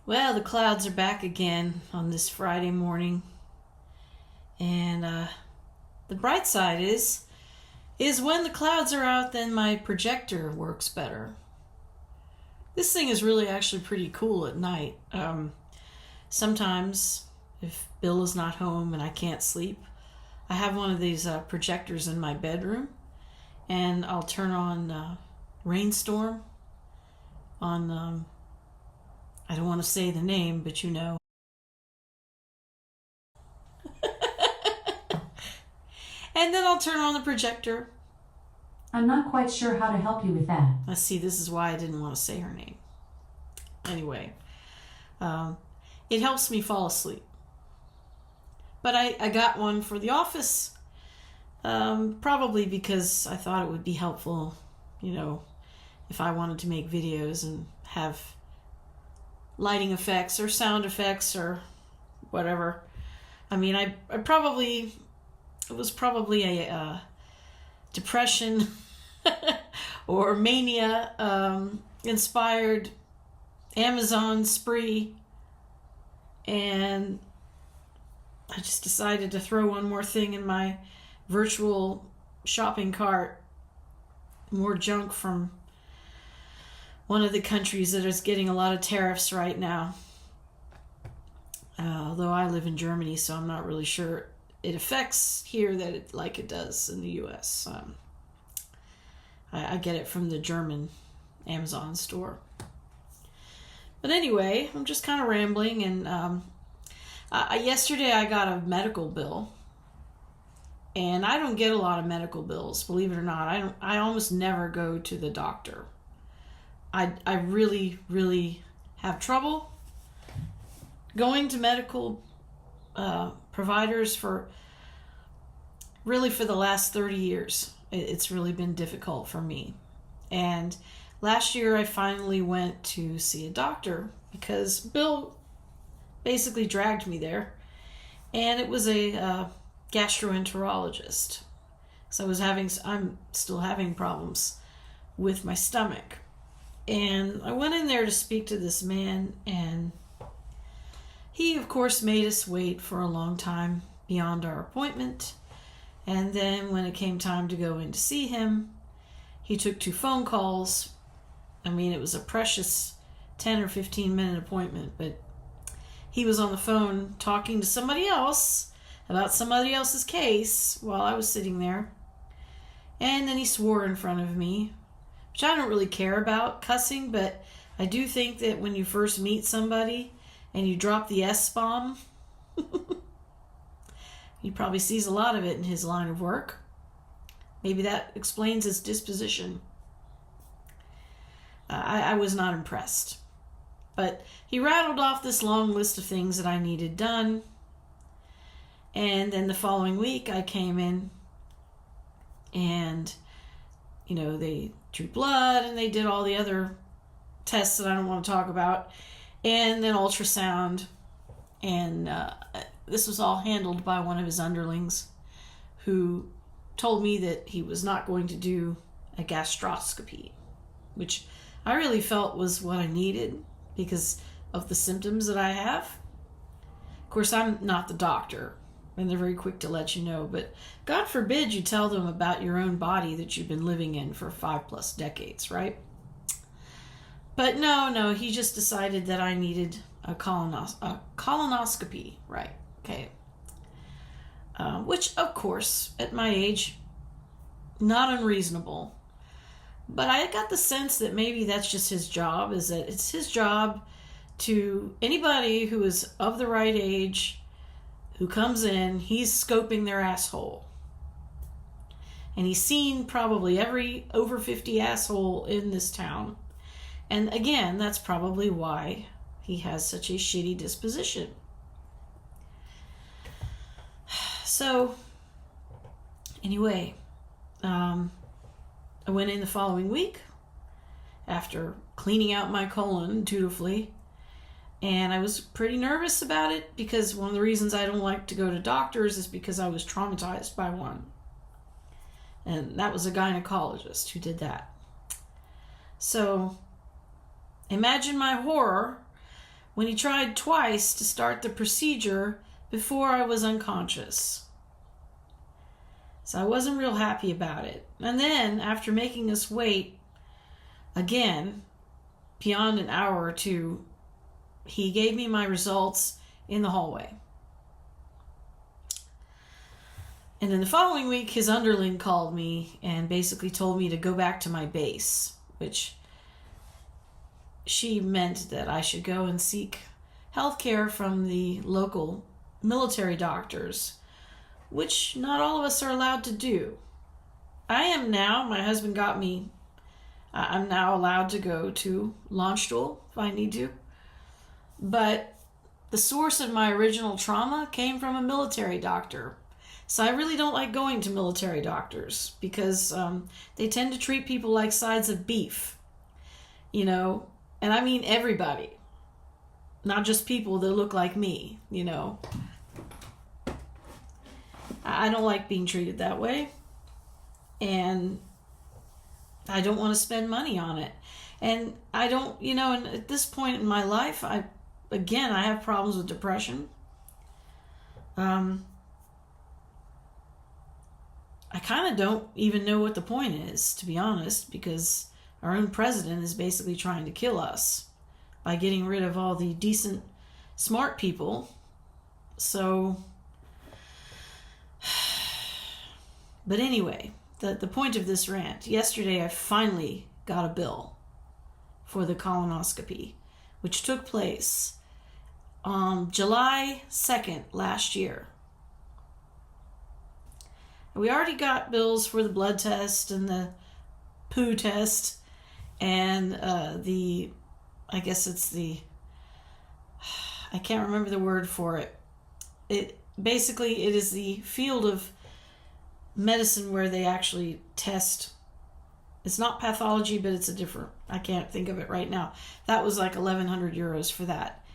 Well, the clouds are back again on this Friday morning. And the bright side is when the clouds are out, then my projector works better. This thing is really actually pretty cool at night. Sometimes, if Bill is not home and I can't sleep, I have one of these projectors in my bedroom, and I'll turn on Rainstorm on, I don't want to say the name, but you know. And then I'll turn on the projector. I'm not quite sure how to help you with that. Let's see, this is why I didn't want to say her name. Anyway, it helps me fall asleep. But I got one for the office, probably because I thought it would be helpful, if I wanted to make videos and have lighting effects or sound effects or whatever. I mean, it was probably a depression or mania inspired Amazon spree, and I just decided to throw one more thing in my virtual shopping cart. More junk from one of the countries that is getting a lot of tariffs right now. Although I live in Germany, so I'm not really sure it affects here like it does in the U.S. I get it from the German Amazon store. But anyway, I'm just kind of rambling, and yesterday I got a medical bill, and I don't get a lot of medical bills, believe it or not. I almost never go to the doctor. I really, really have trouble going to medical providers for the last 30 years. It's really been difficult for me. And last year I finally went to see a doctor because Bill basically dragged me there. And it was a gastroenterologist. So I'm still having problems with my stomach. And I went in there to speak to this man, and he, of course, made us wait for a long time beyond our appointment. And then when it came time to go in to see him, he took 2 phone calls. I mean, it was a precious 10 or 15 minute appointment, but he was on the phone talking to somebody else about somebody else's case while I was sitting there. And then he swore in front of me, which I don't really care about cussing, but I do think that when you first meet somebody and you drop the S-bomb, he probably sees a lot of it in his line of work. Maybe that explains his disposition. I was not impressed. But he rattled off this long list of things that I needed done. And then the following week I came in, and they drew blood and they did all the other tests that I don't want to talk about, and then ultrasound, and this was all handled by one of his underlings who told me that he was not going to do a gastroscopy, which I really felt was what I needed because of the symptoms that I have. Of course, I'm not the doctor, and they're very quick to let you know, but God forbid you tell them about your own body that you've been living in for 5+ decades, right? But no, he just decided that I needed a colonoscopy, right? Okay. Which, of course, at my age, not unreasonable. But I got the sense that maybe that's just his job, is that it's his job to anybody who is of the right age, who comes in, he's scoping their asshole. And he's seen probably every over 50 asshole in this town. And again, that's probably why he has such a shitty disposition. So, anyway, I went in the following week after cleaning out my colon dutifully, and I was pretty nervous about it because one of the reasons I don't like to go to doctors is because I was traumatized by one. And that was a gynecologist who did that. So, imagine my horror when he tried twice to start the procedure before I was unconscious. So I wasn't real happy about it. And then, after making us wait again, beyond an hour or two, he gave me my results in the hallway. And then the following week, his underling called me and basically told me to go back to my base, which she meant that I should go and seek health care from the local military doctors, which not all of us are allowed to do. I am now, my husband got me, I'm now allowed to go to Landstuhl if I need to. But the source of my original trauma came from a military doctor. So I really don't like going to military doctors because they tend to treat people like sides of beef, you know, and I mean everybody, not just people that look like me, you know. I don't like being treated that way, and I don't want to spend money on it. And I don't, you know, and at this point in my life, I have problems with depression. I kind of don't even know what the point is, to be honest, because our own president is basically trying to kill us by getting rid of all the decent, smart people. So, but anyway, the point of this rant, yesterday I finally got a bill for the colonoscopy, which took place on July 2nd last year. We already got bills for the blood test and the poo test and I can't remember the word for it. It is the field of medicine where they actually test. It's not pathology, but it's a different, I can't think of it right now. That was like 1,100 euros for that.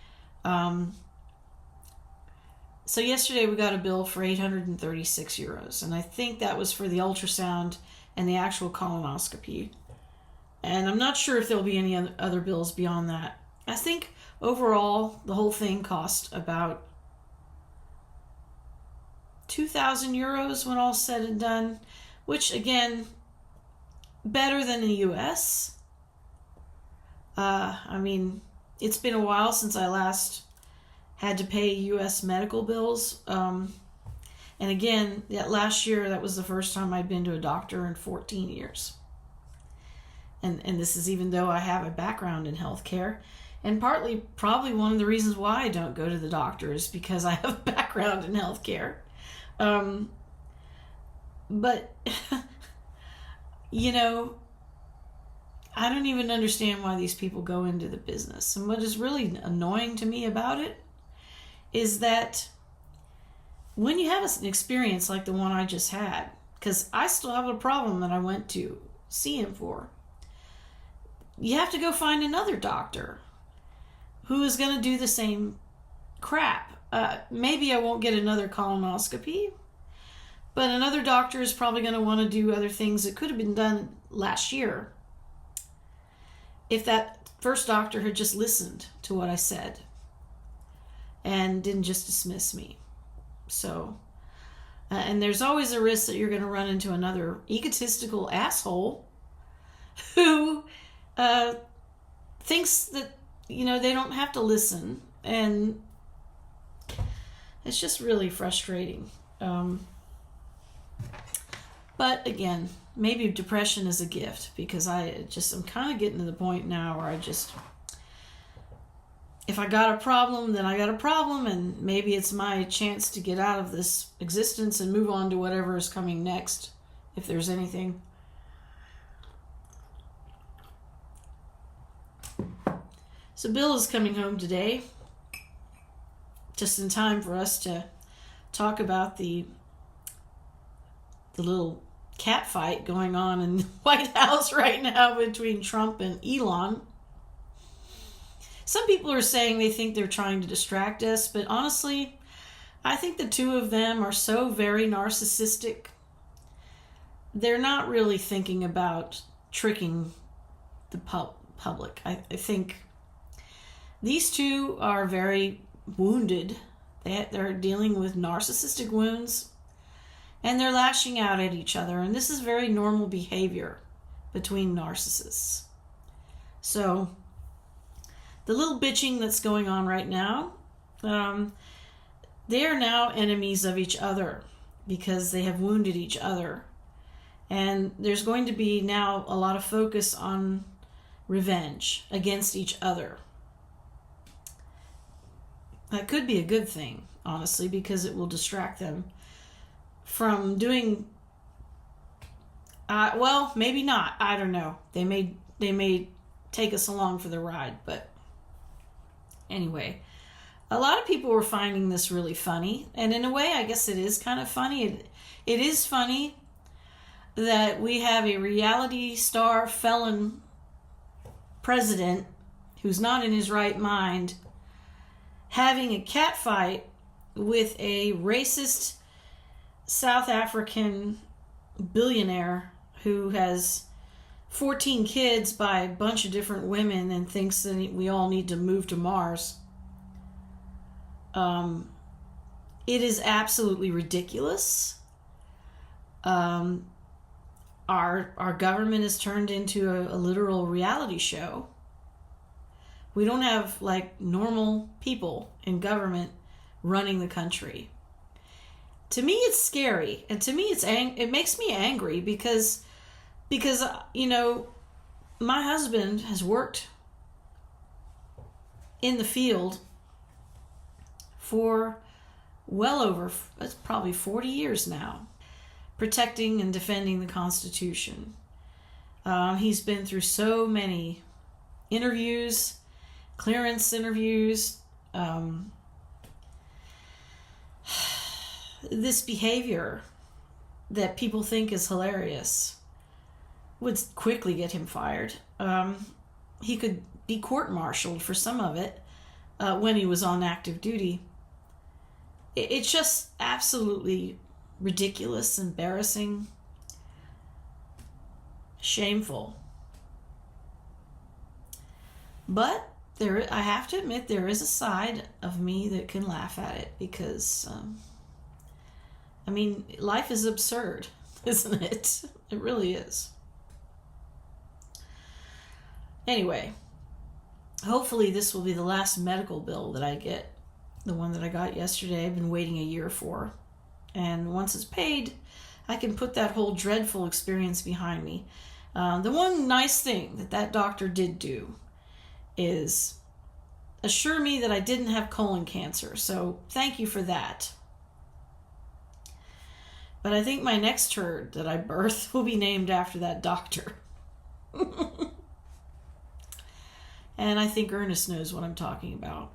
So yesterday we got a bill for 836 euros, and I think that was for the ultrasound and the actual colonoscopy. And I'm not sure if there'll be any other bills beyond that. I think overall the whole thing cost about 2,000 euros when all's said and done, which again, better than the US. I mean, it's been a while since I last had to pay U.S. medical bills. And again, that last year, that was the first time I'd been to a doctor in 14 years. And this is even though I have a background in healthcare. And probably one of the reasons why I don't go to the doctor is because I have a background in healthcare. But, you know, I don't even understand why these people go into the business. And what is really annoying to me about it is that when you have an experience like the one I just had, because I still have a problem that I went to see him for, you have to go find another doctor who is going to do the same crap. Maybe I won't get another colonoscopy, but another doctor is probably going to want to do other things that could have been done last year if that first doctor had just listened to what I said and didn't just dismiss me. So, and there's always a risk that you're going to run into another egotistical asshole who thinks that, you know, they don't have to listen. And it's just really frustrating. But again, maybe depression is a gift, because I'm kind of getting to the point now where if I got a problem, then I got a problem, and maybe it's my chance to get out of this existence and move on to whatever is coming next, if there's anything. So Bill is coming home today, just in time for us to talk about the little catfight going on in the White House right now between Trump and Elon. Some people are saying they think they're trying to distract us, but honestly, I think the two of them are so very narcissistic. They're not really thinking about tricking the public. I think these two are very wounded. They're dealing with narcissistic wounds, and they're lashing out at each other. And this is very normal behavior between narcissists. So the little bitching that's going on right now, they are now enemies of each other because they have wounded each other. And there's going to be now a lot of focus on revenge against each other. That could be a good thing, honestly, because it will distract them from doing, well, maybe not. I don't know. They may take us along for the ride, but anyway, a lot of people were finding this really funny, and in a way, I guess it is kind of funny. It is funny that we have a reality star felon president who's not in his right mind having a catfight with a racist South African billionaire who has 14 kids by a bunch of different women and thinks that we all need to move to Mars. It is absolutely ridiculous. Our government is turned into a literal reality show. We don't have like normal people in government running the country. To me, it's scary, and to me, it makes me angry because you know, my husband has worked in the field for well over, it's probably 40 years now, protecting and defending the Constitution. He's been through so many interviews, clearance interviews. This behavior that people think is hilarious would quickly get him fired. He could be court-martialed for some of it when he was on active duty. It's just absolutely ridiculous, embarrassing, shameful. But I have to admit, there is a side of me that can laugh at it because, I mean, life is absurd, isn't it? It really is. Anyway, hopefully this will be the last medical bill that I get. The one that I got yesterday, I've been waiting a year for. And once it's paid, I can put that whole dreadful experience behind me. The one nice thing that doctor did do is assure me that I didn't have colon cancer. So thank you for that. But I think my next turd that I birth will be named after that doctor. And I think Ernest knows what I'm talking about.